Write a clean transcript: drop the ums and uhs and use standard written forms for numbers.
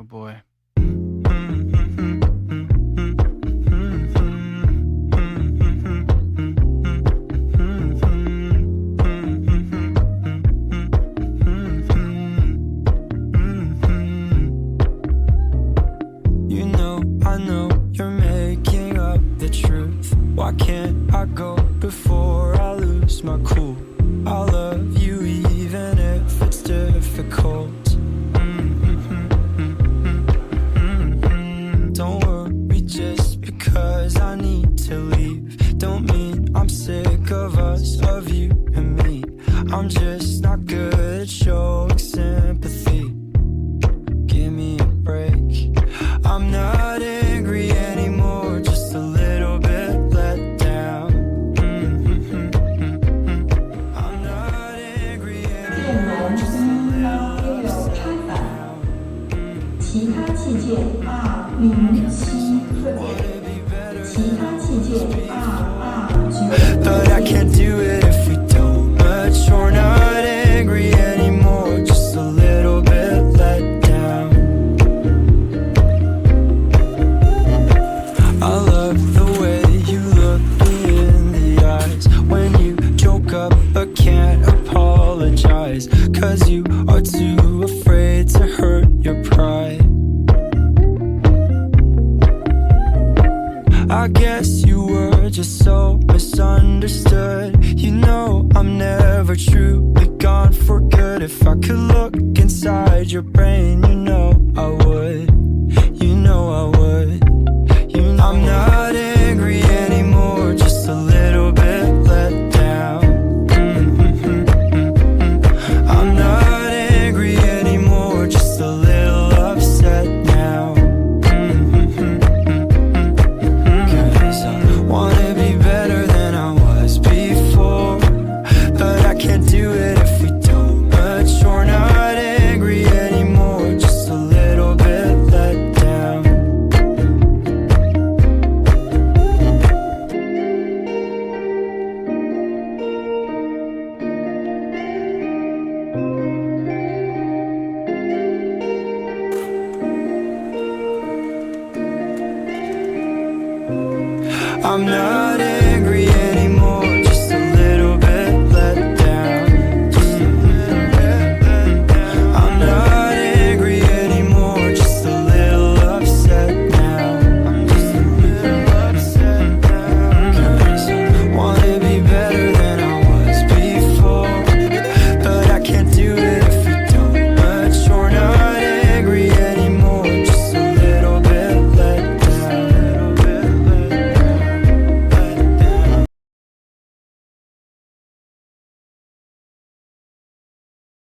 Oh boy. You know, I know you're making up the truth. Why can't I go before I lose my cool? I love you even if it's difficult. Don't worry just because I need to leave. Don't mean I'm sick of us, of you and me. I'm just not good at showing sympathy. Give me a break. I'm not angry anymore, just a little bit let down. I'm not angry anymore, just a little let down. 其他器件207其他器件229 But I can't do it if we don't much. We're not angry anymore, just a little bit let down. I love the way you look me in the eyes when you joke up but can't apologize, 'cause you are too afraid to hurt your pride. I guess you were just so misunderstood. You know I'm never truly gone for good. If I could look inside your brain,